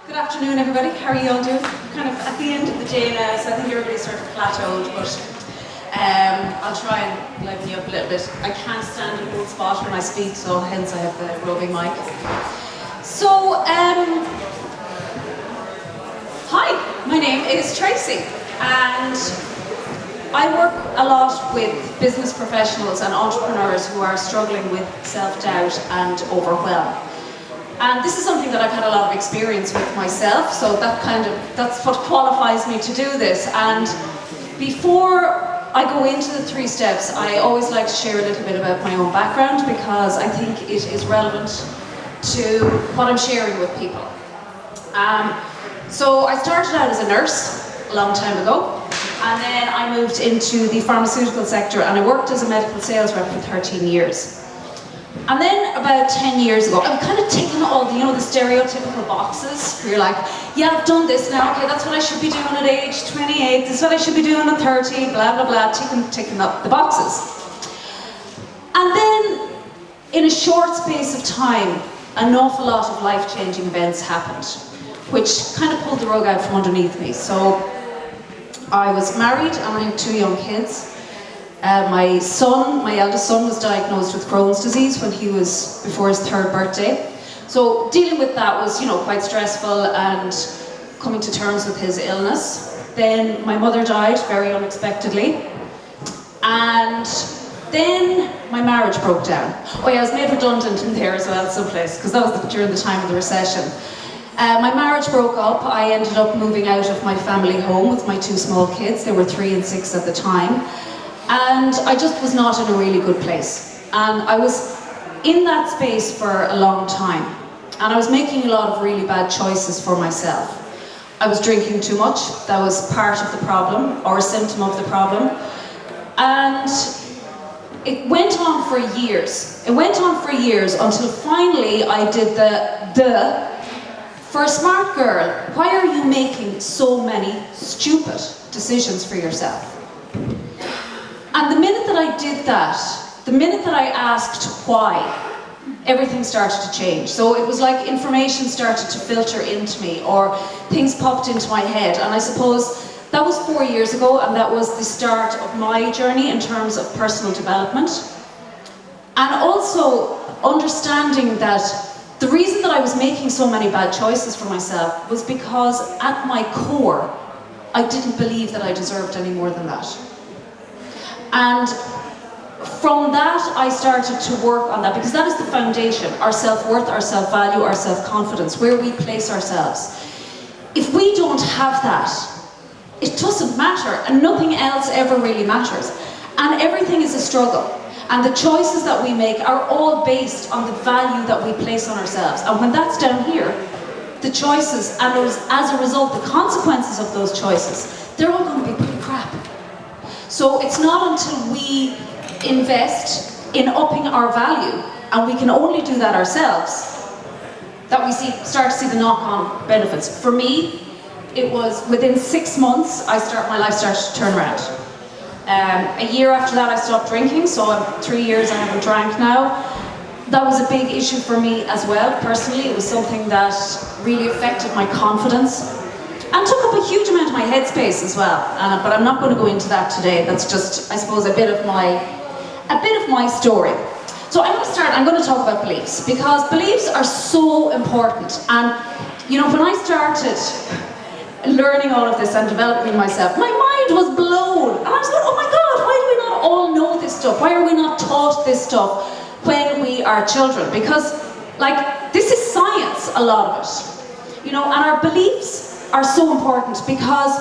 Good afternoon, everybody. How are you all doing? Kind of at the end of the day now, so I think everybody's sort of plateaued, but I'll try and liven you up a little bit. I can't stand in one spot when I speak, so hence I have the roving mic. So, hi, my name is Tracy, and I work a lot with business professionals and entrepreneurs who are struggling with self-doubt and overwhelm. And this is something that I've had a lot of experience with myself, so that's what qualifies me to do this. And before I go into the 3 steps, I always like to share a little bit about my own background because I think it is relevant to what I'm sharing with people. So I started out as a nurse a long time ago, and then I moved into the pharmaceutical sector and I worked as a medical sales rep for 13 years. And then about 10 years ago, I'm kind of ticking all the, the stereotypical boxes where you're like, yeah, I've done this now, okay, that's what I should be doing at age 28, this is what I should be doing at 30, blah, blah, blah, ticking up the boxes. And then, in a short space of time, an awful lot of life-changing events happened, which kind of pulled the rug out from underneath me. So, I was married and I had 2 young kids. My eldest son, was diagnosed with Crohn's disease when he was before his 3rd birthday. So dealing with that was, quite stressful and coming to terms with his illness. Then my mother died very unexpectedly. And then my marriage broke down. Oh yeah, I was made redundant in there as well someplace, because that was during the time of the recession. My marriage broke up. I ended up moving out of my family home with my 2 small kids. They were 3 and 6 at the time. And I just was not in a really good place. And I was in that space for a long time. And I was making a lot of really bad choices for myself. I was drinking too much. That was part of the problem, or a symptom of the problem. And it went on for years. It went on for years until finally I did for a smart girl, why are you making so many stupid decisions for yourself? And the minute that I did that, the minute that I asked why, everything started to change. So it was like information started to filter into me, or things popped into my head. And I suppose that was 4 years ago, and that was the start of my journey in terms of personal development. And also understanding that the reason that I was making so many bad choices for myself was because at my core, I didn't believe that I deserved any more than that. And from that, I started to work on that, because that is the foundation, our self-worth, our self-value, our self-confidence, where we place ourselves. If we don't have that, it doesn't matter, and nothing else ever really matters. And everything is a struggle. And the choices that we make are all based on the value that we place on ourselves. And when that's down here, the choices, and as a result, the consequences of those choices, they're all going to be pretty crap. So it's not until we invest in upping our value, and we can only do that ourselves, that we start to see the knock-on benefits. For me, it was within 6 months, my life started to turn around. A year after that, I stopped drinking, so 3 years I haven't drank now. That was a big issue for me as well, personally. It was something that really affected my confidence. And took up a huge amount of my headspace as well, but I'm not going to go into that today. That's just, I suppose, a bit of my story. So I'm going to talk about beliefs, because beliefs are so important. And when I started learning all of this and developing myself, my mind was blown. And I was like, oh my God, why do we not all know this stuff? Why are we not taught this stuff when we are children? Because, this is science, a lot of it. And our beliefs are so important because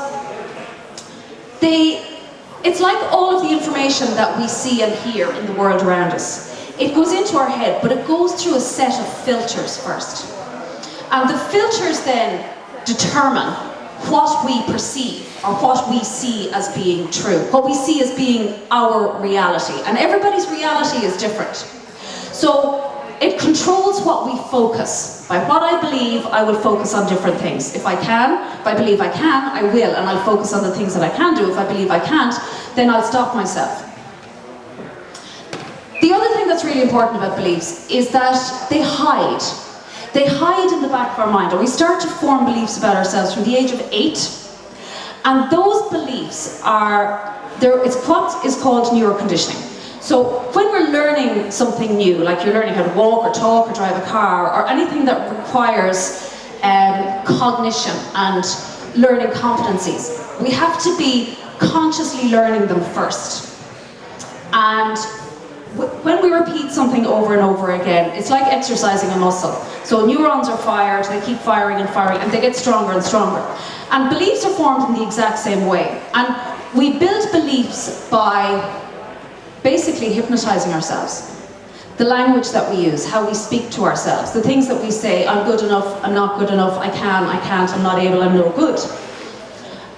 it's like all of the information that we see and hear in the world around us. It goes into our head, but it goes through a set of filters first. And the filters then determine what we perceive, or what we see as being true, what we see as being our reality. And everybody's reality is different. So it controls what we focus. By what I believe, I will focus on different things. If I believe I can, I will, and I'll focus on the things that I can do. If I believe I can't, then I'll stop myself. The other thing that's really important about beliefs is that they hide. They hide in the back of our mind, or we start to form beliefs about ourselves from the age of 8. And those beliefs it's what is called neuroconditioning. So when we're learning something new, like you're learning how to walk or talk or drive a car, or anything that requires cognition and learning competencies, we have to be consciously learning them first. And when we repeat something over and over again, it's like exercising a muscle. So neurons are fired, they keep firing and firing, and they get stronger and stronger. And beliefs are formed in the exact same way. And we build beliefs by basically hypnotizing ourselves. The language that we use, how we speak to ourselves, the things that we say, I'm good enough, I'm not good enough, I can, I can't, I'm not able, I'm no good.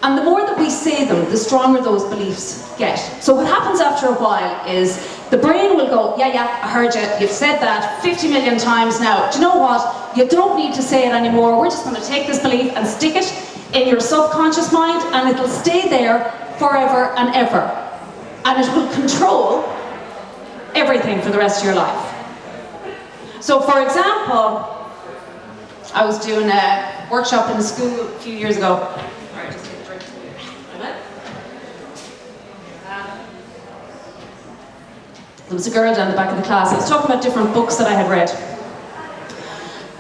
And the more that we say them, the stronger those beliefs get. So what happens after a while is the brain will go, yeah, I heard you, you've said that 50 million times now. Do you know what? You don't need to say it anymore. We're just going to take this belief and stick it in your subconscious mind, and it'll stay there forever and ever. And it will control everything for the rest of your life. So for example, I was doing a workshop in a school a few years ago. There was a girl down the back of the class. I was talking about different books that I had read.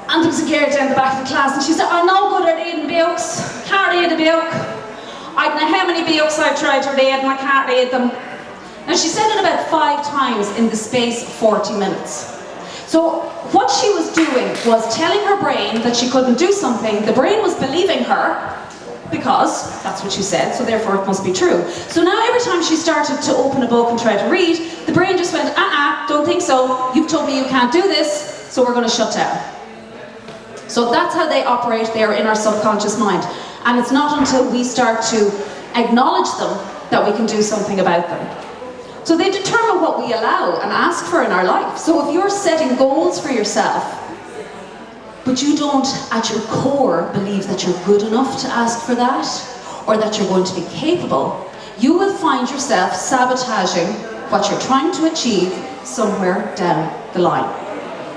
And there was a girl down the back of the class, and she said, I'm no good at reading books. Can't read a book. I don't know how many books I've tried to read, and I can't read them. Now, she said it about 5 times in the space of 40 minutes. So what she was doing was telling her brain that she couldn't do something. The brain was believing her, because that's what she said, so therefore it must be true. So now every time she started to open a book and try to read, the brain just went, don't think so, you've told me you can't do this, so we're going to shut down. So that's how they operate there in our subconscious mind. And it's not until we start to acknowledge them that we can do something about them. So they determine what we allow and ask for in our life. So if you're setting goals for yourself, but you don't, at your core, believe that you're good enough to ask for that, or that you're going to be capable, you will find yourself sabotaging what you're trying to achieve somewhere down the line.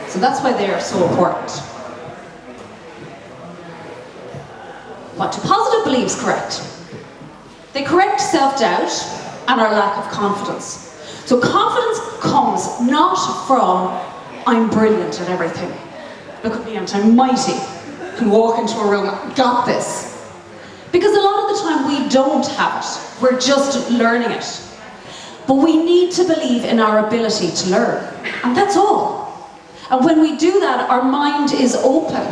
So that's why they are so important. What do positive beliefs correct? They correct self-doubt and our lack of confidence. So confidence comes not from, I'm brilliant at everything. Look at me, I'm mighty. I can walk into a room, got this. Because a lot of the time we don't have it. We're just learning it. But we need to believe in our ability to learn. And that's all. And when we do that, our mind is open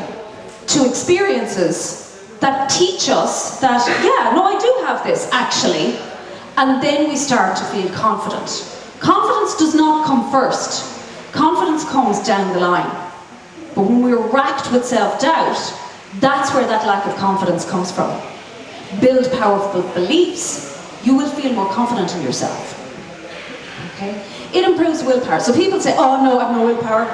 to experiences that teach us that, yeah, no, I do have this, actually. And then we start to feel confident. Confidence does not come first. Confidence comes down the line. But when we're racked with self-doubt, that's where that lack of confidence comes from. Build powerful beliefs, you will feel more confident in yourself. Okay? It improves willpower. So people say, oh no, I have no willpower.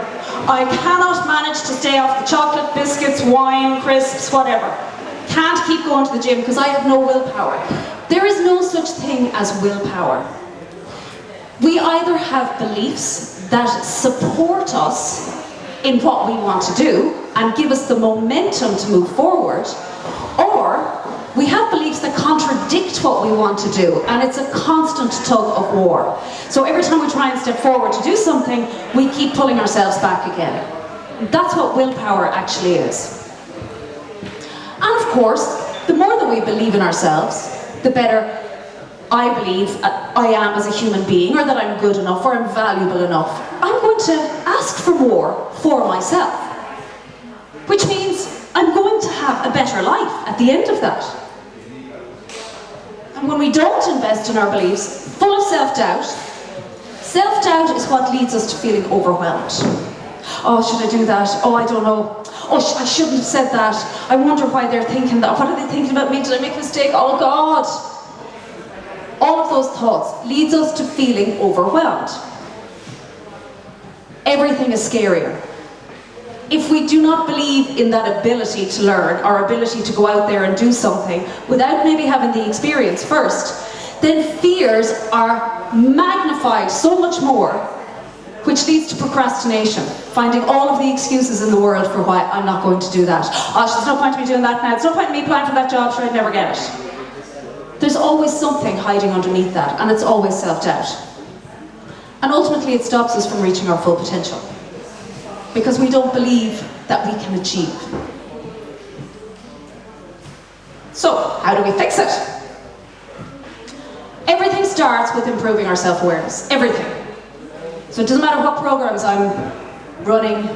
I cannot manage to stay off the chocolate, biscuits, wine, crisps, whatever. Can't keep going to the gym because I have no willpower. There is no such thing as willpower. We either have beliefs that support us in what we want to do and give us the momentum to move forward, or we have beliefs that contradict what we want to do, and it's a constant tug of war. So every time we try and step forward to do something, we keep pulling ourselves back again. That's what willpower actually is. And of course, the more that we believe in ourselves, the better I believe I am as a human being, or that I'm good enough, or I'm valuable enough. I'm going to ask for more for myself. Which means I'm going to have a better life at the end of that. And when we don't invest in our beliefs, full of self-doubt, self-doubt is what leads us to feeling overwhelmed. Oh, should I do that? Oh, I don't know. Oh, I shouldn't have said that. I wonder why they're thinking that. What are they thinking about me? Did I make a mistake? Oh, God. All of those thoughts leads us to feeling overwhelmed. Everything is scarier. If we do not believe in that ability to learn, our ability to go out there and do something, without maybe having the experience first, then fears are magnified so much more which leads to procrastination, finding all of the excuses in the world for why I'm not going to do that. Oh, there's no point in me doing that now. There's no point in me applying for that job, sure I'd never get it. There's always something hiding underneath that, and it's always self-doubt. And ultimately it stops us from reaching our full potential, because we don't believe that we can achieve. So, how do we fix it? Everything starts with improving our self-awareness. Everything. So it doesn't matter what programs I'm running,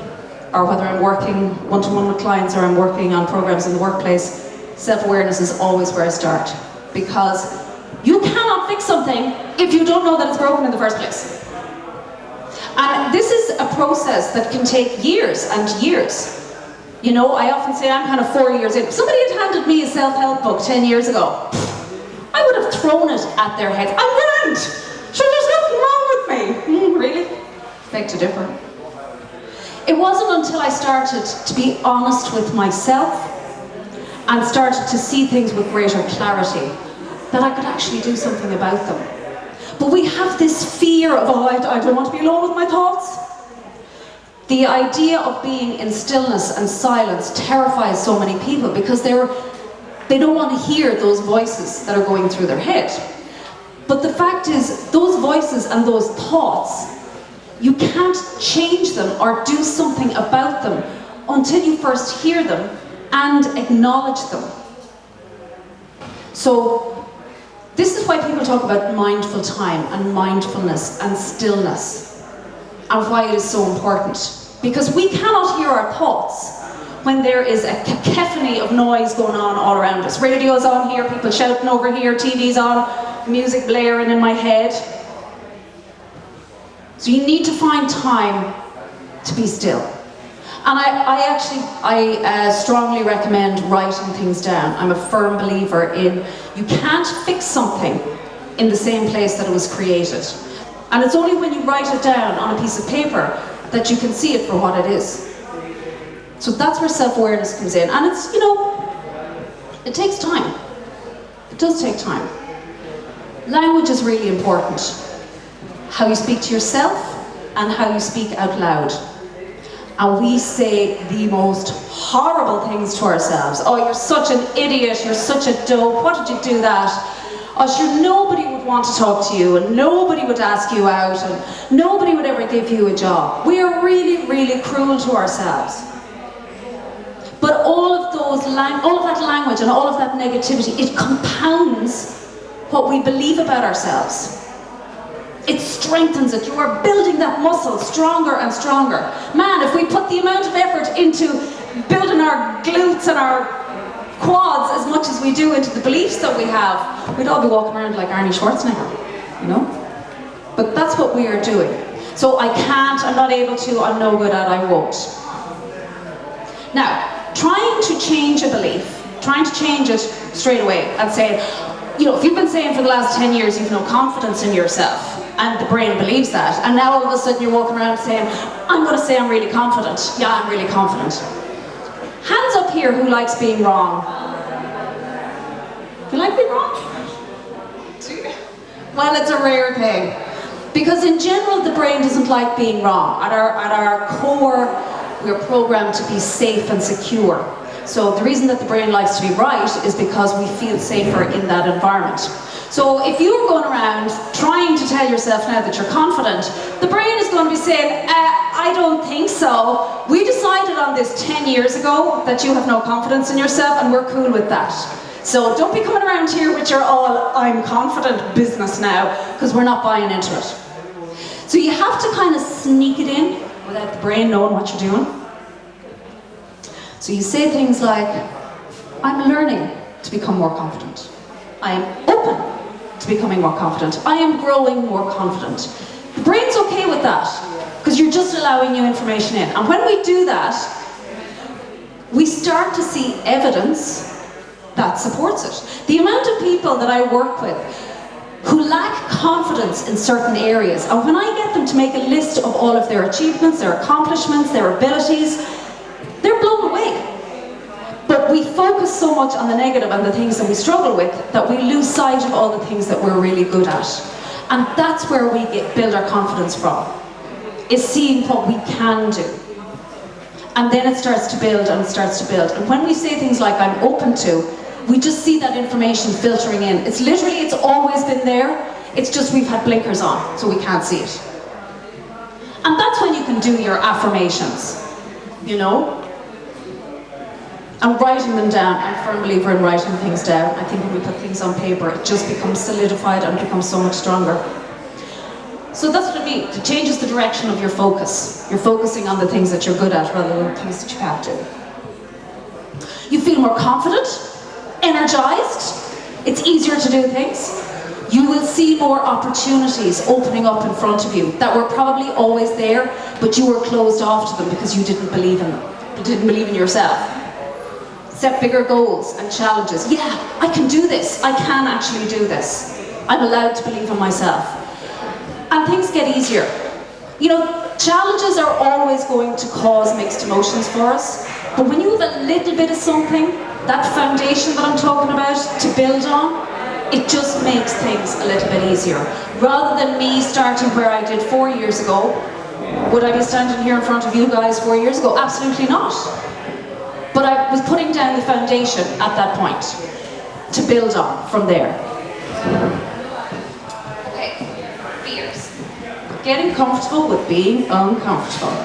or whether I'm working one-to-one with clients, or I'm working on programs in the workplace, self-awareness is always where I start. Because you cannot fix something if you don't know that it's broken in the first place. And this is a process that can take years and years. You know, I often say I'm kind of 4 years in. If somebody had handed me a self-help book 10 years ago, I would have thrown it at their heads. I'm grand! Sure, there's nothing wrong with me. Really? Beg to differ. It wasn't until I started to be honest with myself and started to see things with greater clarity that I could actually do something about them. But we have this fear of, oh, I don't want to be alone with my thoughts. The idea of being in stillness and silence terrifies so many people because they don't want to hear those voices that are going through their head. But the fact is, those voices and those thoughts, you can't change them or do something about them until you first hear them and acknowledge them. So, this is why people talk about mindful time and mindfulness and stillness, and why it is so important. Because we cannot hear our thoughts when there is a cacophony of noise going on all around us. Radio's on here, people shouting over here, TV's on, music blaring in my head. So you need to find time to be still. And I strongly recommend writing things down. I'm a firm believer in you can't fix something in the same place that it was created. And it's only when you write it down on a piece of paper that you can see it for what it is. So that's where self-awareness comes in. And it's, you know, it takes time. It does take time. Language is really important. How you speak to yourself and how you speak out loud. And we say the most horrible things to ourselves. Oh, you're such an idiot, you're such a dope, what did you do that? Oh, sure, nobody would want to talk to you, and nobody would ask you out, and nobody would ever give you a job. We are really, really cruel to ourselves. But all of that language and all of that negativity, it compounds what we believe about ourselves. It strengthens it. You are building that muscle stronger and stronger. Man, if we put the amount of effort into building our glutes and our quads as much as we do into the beliefs that we have, we'd all be walking around like Arnie Schwarzenegger, you know? But that's what we are doing. So I can't, I'm not able to, I'm no good at, I won't. Now, trying to change a belief, trying to change it straight away and saying, you know, if you've been saying for the last 10 years you've no confidence in yourself, and the brain believes that, and now all of a sudden you're walking around saying, I'm going to say I'm really confident. Yeah, I'm really confident. Hands up here who likes being wrong. You like being wrong? Well, it's a rare thing. Because in general, the brain doesn't like being wrong. At our core, we're programmed to be safe and secure. So the reason that the brain likes to be right is because we feel safer in that environment. So if you're going around trying to tell yourself now that you're confident, the brain is going to be saying, I don't think so. We decided on this 10 years ago that you have no confidence in yourself, and we're cool with that. So don't be coming around here with your all I'm confident business now, because we're not buying into it. So you have to kind of sneak it in without the brain knowing what you're doing. So you say things like, I'm learning to become more confident. I am open to becoming more confident. I am growing more confident. The brain's okay with that, because you're just allowing new information in. And when we do that, we start to see evidence that supports it. The amount of people that I work with who lack confidence in certain areas, and when I get them to make a list of all of their achievements, their accomplishments, their abilities, they're blown away. But we focus so much on the negative and the things that we struggle with that we lose sight of all the things that we're really good at. And that's where we build our confidence from. is seeing what we can do. And then it starts to build and it starts to build. And when we say things like, I'm open to, we just see that information filtering in. It's literally, it's always been there. It's just we've had blinkers on, so we can't see it. And that's when you can do your affirmations, you know? And writing them down. I'm a firm believer in writing things down. I think when we put things on paper, it just becomes solidified and becomes so much stronger. So that's what I mean. It changes the direction of your focus. You're focusing on the things that you're good at rather than the things that you can't do. You feel more confident, energized. It's easier to do things. You will see more opportunities opening up in front of you that were probably always there, but you were closed off to them because you didn't believe in them. You didn't believe in yourself. Set bigger goals and challenges. Yeah, I can do this. I can actually do this. I'm allowed to believe in myself. And things get easier. You know, challenges are always going to cause mixed emotions for us, but when you have a little bit of something, that foundation that I'm talking about to build on, it just makes things a little bit easier. Rather than me starting where I did 4 years ago, would I be standing here in front of you guys 4 years ago? Absolutely not. But I was putting down the foundation at that point to build on from there. Okay, fears. Getting comfortable with being uncomfortable.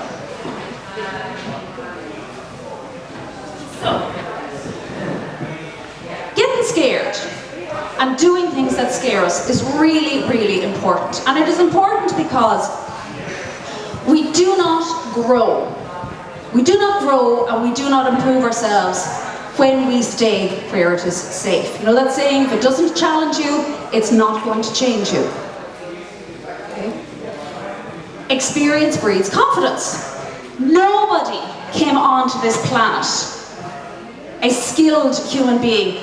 So, getting scared and doing things that scare us is really, really important. And it is important because we do not grow. We do not grow and we do not improve ourselves when we stay where it is safe. You know that saying, if it doesn't challenge you, it's not going to change you. Okay? Experience breeds confidence. Nobody came onto this planet, a skilled human being,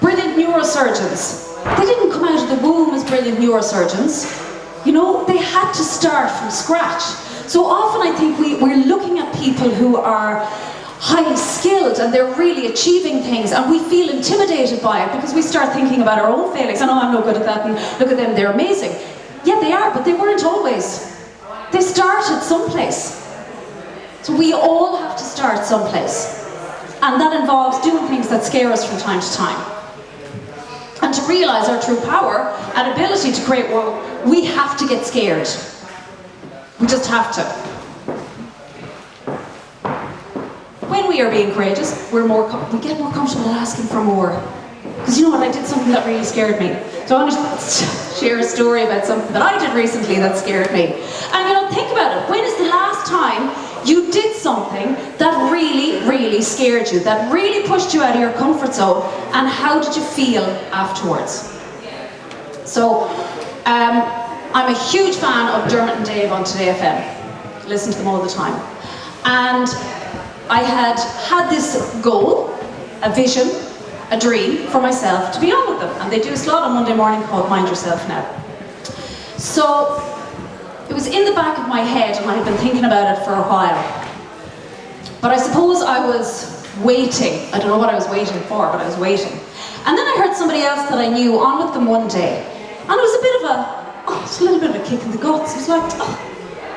brilliant neurosurgeons. They didn't come out of the womb as brilliant neurosurgeons. You know, they had to start from scratch. So often I think we're looking at people who are highly skilled and they're really achieving things and we feel intimidated by it because we start thinking about our own failings. I know I'm no good at that and look at them, they're amazing. Yeah, they are, but they weren't always. They started someplace. So we all have to start someplace. And that involves doing things that scare us from time to time. And to realise our true power and ability to create world, we have to get scared. We just have to. When we are being courageous, we get more comfortable asking for more. Because you know what, I did something that really scared me. So I want to share a story about something that I did recently that scared me. And you know, think about it. When is the last time you did something that really, really scared you, that really pushed you out of your comfort zone, and how did you feel afterwards? So, I'm a huge fan of Dermot and Dave on Today FM. Listen to them all the time. And I had this goal, a vision, a dream for myself to be on with them. And they do a slot on Monday morning called Mind Yourself Now. So, it was in the back of my head and I had been thinking about it for a while. But I suppose I was waiting. I don't know what I was waiting for, but I was waiting. And then I heard somebody else that I knew on with them one day. And it was a bit of it's a little bit of a kick in the guts. It was like,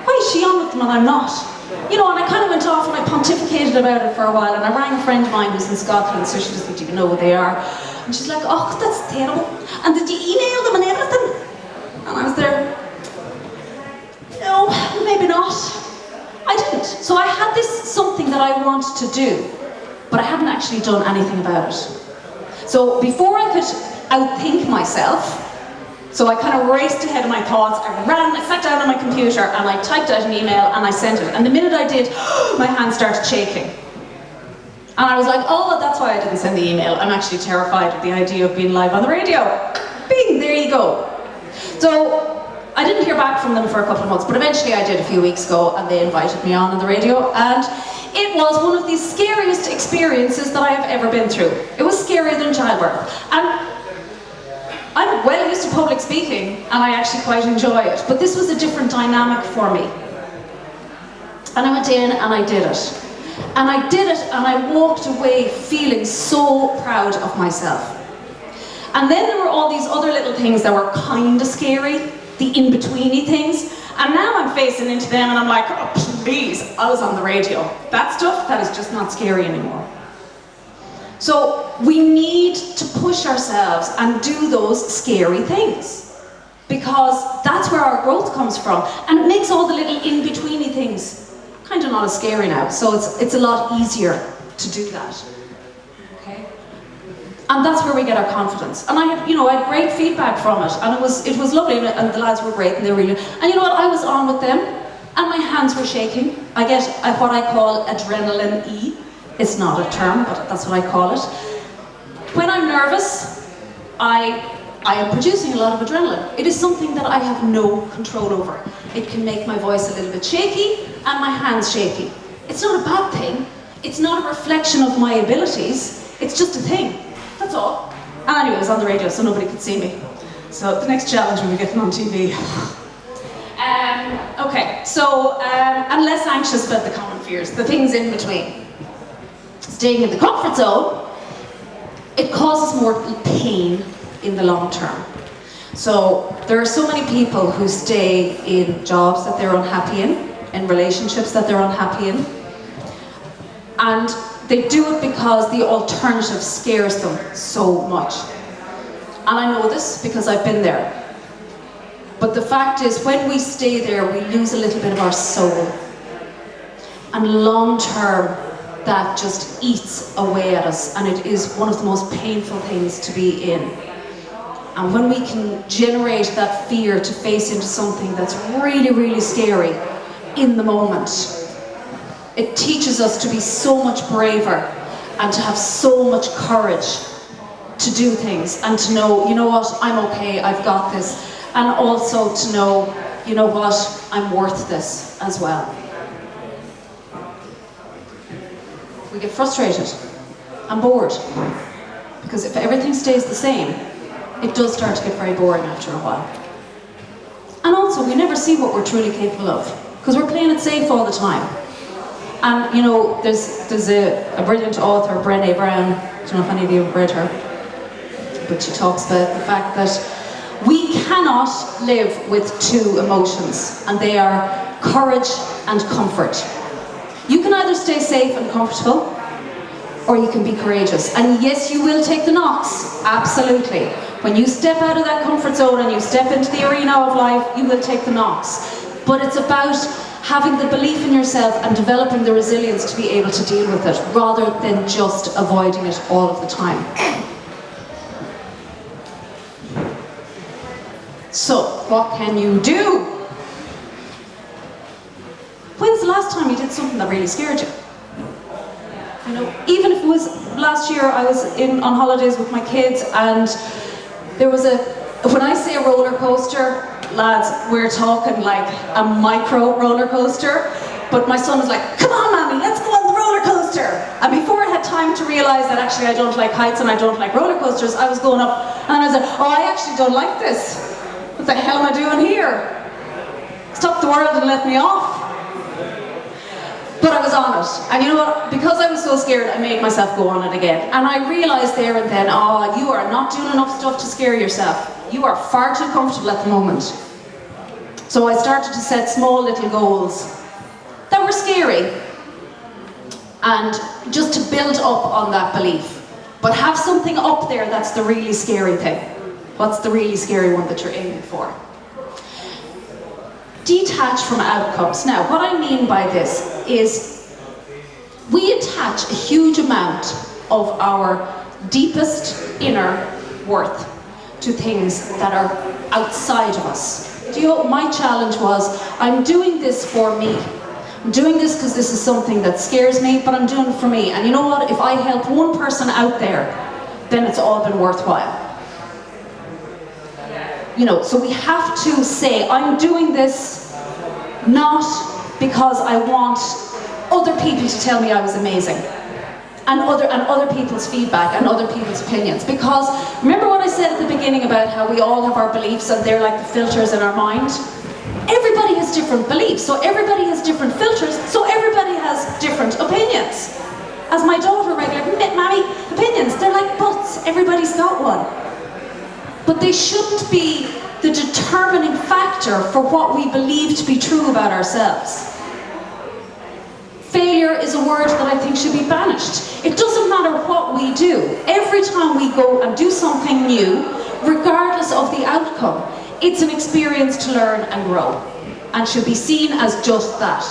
why is she on with them and I'm not? You know, and I kind of went off and I pontificated about it for a while and I rang a friend of mine who's in Scotland, so she doesn't even know who they are. And she's like, oh, that's terrible. And did you email them and everything? And I was there, no, maybe not. I didn't. So I had this something that I wanted to do, but I hadn't actually done anything about it. So before I could outthink myself, so I kind of raced ahead of my thoughts, I sat down on my computer and I typed out an email and I sent it. And the minute I did, my hand started shaking. And I was like, oh, that's why I didn't send the email. I'm actually terrified at the idea of being live on the radio. Bing, there you go. So I didn't hear back from them for a couple of months, but eventually I did a few weeks ago and they invited me on the radio. And it was one of the scariest experiences that I have ever been through. It was scarier than childbirth. And I'm well used to public speaking and I actually quite enjoy it, but this was a different dynamic for me. And I went in and I did it. And I did it and I walked away feeling so proud of myself. And then there were all these other little things that were kind of scary, the in-betweeny things. And now I'm facing into them and I'm like, oh please, I was on the radio. That stuff, that is just not scary anymore. So we need to push ourselves and do those scary things, because that's where our growth comes from, and it makes all the little in-betweeny things kind of not as scary now. So it's a lot easier to do that. Okay? And that's where we get our confidence. And I had great feedback from it, and it was lovely, and the lads were great, and they were really. And you know what? I was on with them, and my hands were shaking. I get what I call adrenaline E. It's not a term, but that's what I call it. When I'm nervous, I am producing a lot of adrenaline. It is something that I have no control over. It can make my voice a little bit shaky and my hands shaky. It's not a bad thing. It's not a reflection of my abilities. It's just a thing. That's all. And anyway, it was on the radio, so nobody could see me. So the next challenge will be getting on TV. Okay, so I'm less anxious about the common fears, the things in between. Staying in the comfort zone, it causes more pain in the long term. So there are so many people who stay in jobs that they're unhappy in relationships that they're unhappy in. And they do it because the alternative scares them so much. And I know this because I've been there. But the fact is, when we stay there, we lose a little bit of our soul. And long term, that just eats away at us, and it is one of the most painful things to be in. And when we can generate that fear to face into something that's really, really scary in the moment, it teaches us to be so much braver and to have so much courage to do things and to know, you know what, I'm okay, I've got this. And also to know, you know what, I'm worth this as well. We get frustrated and bored, because if everything stays the same, it does start to get very boring after a while. And also, we never see what we're truly capable of, because we're playing it safe all the time. And you know, there's a brilliant author, Brené Brown, I don't know if any of you have read her, but she talks about the fact that we cannot live with two emotions, and they are courage and comfort. You can either stay safe and comfortable, or you can be courageous. And yes, you will take the knocks, absolutely. When you step out of that comfort zone and you step into the arena of life, you will take the knocks. But it's about having the belief in yourself and developing the resilience to be able to deal with it, rather than just avoiding it all of the time. So, what can you do? When's the last time you did something that really scared you? You know, even if it was last year, I was on holidays with my kids, and there was when I say a roller coaster, lads, we're talking like a micro roller coaster, but my son was like, come on mommy, let's go on the roller coaster. And before I had time to realize that actually I don't like heights and I don't like roller coasters, I was going up and I was like, oh, I actually don't like this. What the hell am I doing here? Stop the world and let me off. But I was on it, and you know what, because I was so scared, I made myself go on it again. And I realised there and then, oh, you are not doing enough stuff to scare yourself. You are far too comfortable at the moment. So I started to set small little goals that were scary, and just to build up on that belief. But have something up there that's the really scary thing. What's the really scary one that you're aiming for? Detach from outcomes. Now, what I mean by this is we attach a huge amount of our deepest inner worth to things that are outside of us. Do you know, my challenge was, I'm doing this for me. I'm doing this because this is something that scares me, but I'm doing it for me. And you know what? If I help one person out there, then it's all been worthwhile. You know, so we have to say, I'm doing this not because I want other people to tell me I was amazing, and other people's feedback and other people's opinions. Because remember what I said at the beginning about how we all have our beliefs and they're like the filters in our mind? Everybody has different beliefs, so everybody has different filters, so everybody has different opinions. As my daughter regularly, Mammy, opinions, they're like butts, everybody's got one. But they shouldn't be the determining factor for what we believe to be true about ourselves. Failure is a word that I think should be banished. It doesn't matter what we do. Every time we go and do something new, regardless of the outcome, it's an experience to learn and grow, and should be seen as just that.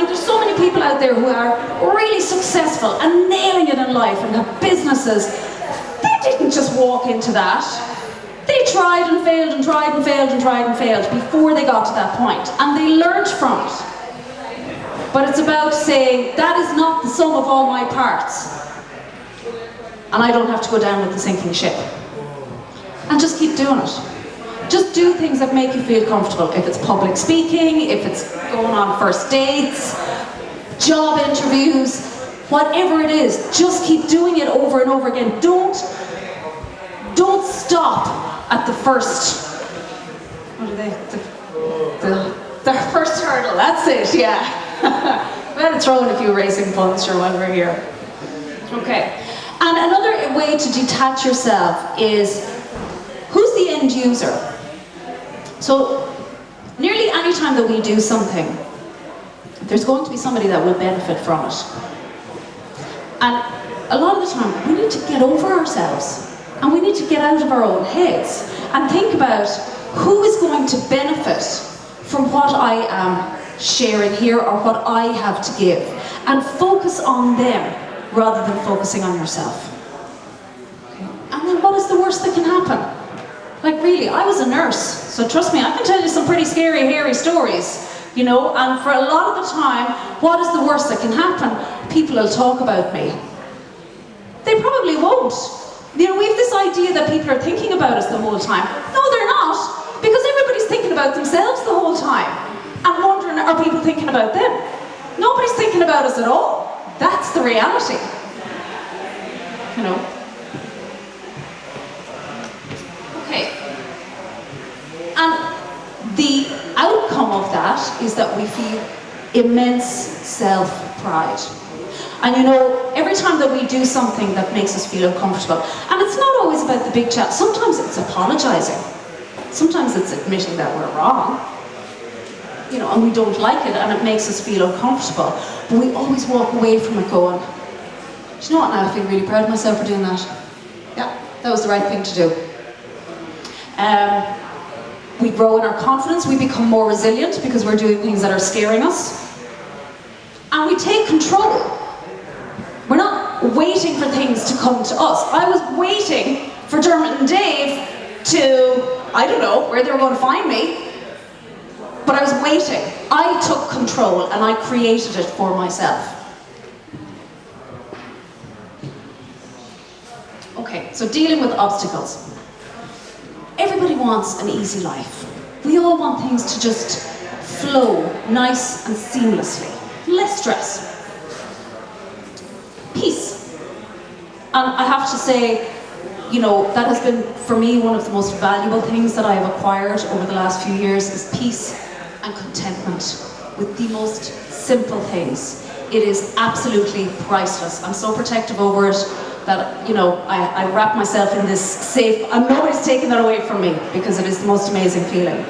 There's so many people out there who are really successful and nailing it in life and have businesses. They didn't just walk into that. They tried and failed and tried and failed and tried and failed before they got to that point, and they learned from it. But it's about saying, that is not the sum of all my parts, and I don't have to go down with the sinking ship. And just keep doing it. Just do things that make you feel comfortable. If it's public speaking, if it's going on first dates, job interviews, whatever it is, just keep doing it over and over again. Don't stop at the first, what are they? The first hurdle, that's it, yeah. We had to throw in a few racing puns sure while we're here. Okay. And another way to detach yourself is, who's the end user? So, nearly any time that we do something, there's going to be somebody that will benefit from it. And a lot of the time, we need to get over ourselves. And we need to get out of our own heads and think about who is going to benefit from what I am sharing here or what I have to give. And focus on them rather than focusing on yourself. Okay. And then what is the worst that can happen? Like really, I was a nurse, so trust me, I can tell you some pretty scary, hairy stories, you know, and for a lot of the time, what is the worst that can happen? People will talk about me. They probably won't. You know, we have this idea that people are thinking about us the whole time. No, they're not, because everybody's thinking about themselves the whole time and wondering, are people thinking about them? Nobody's thinking about us at all. That's the reality, you know. Okay. And the outcome of that is that we feel immense self-pride. And you know, every time that we do something that makes us feel uncomfortable, and it's not always about the big chat, sometimes it's apologizing. Sometimes it's admitting that we're wrong. You know, and we don't like it and it makes us feel uncomfortable. But we always walk away from it going, do you know what, now I feel really proud of myself for doing that. Yeah, that was the right thing to do. We grow in our confidence, we become more resilient because we're doing things that are scaring us. And we take control. We're not waiting for things to come to us. I was waiting for Dermot and Dave to, I don't know where they were going to find me, but I was waiting. I took control and I created it for myself. Okay, so dealing with obstacles. Everybody wants an easy life. We all want things to just flow nice and seamlessly. Less stress. Peace. And I have to say, you know, that has been, for me, one of the most valuable things that I have acquired over the last few years is peace and contentment with the most simple things. It is absolutely priceless. I'm so protective over it that, you know, I wrap myself in this safe, and nobody's taking that away from me because it is the most amazing feeling.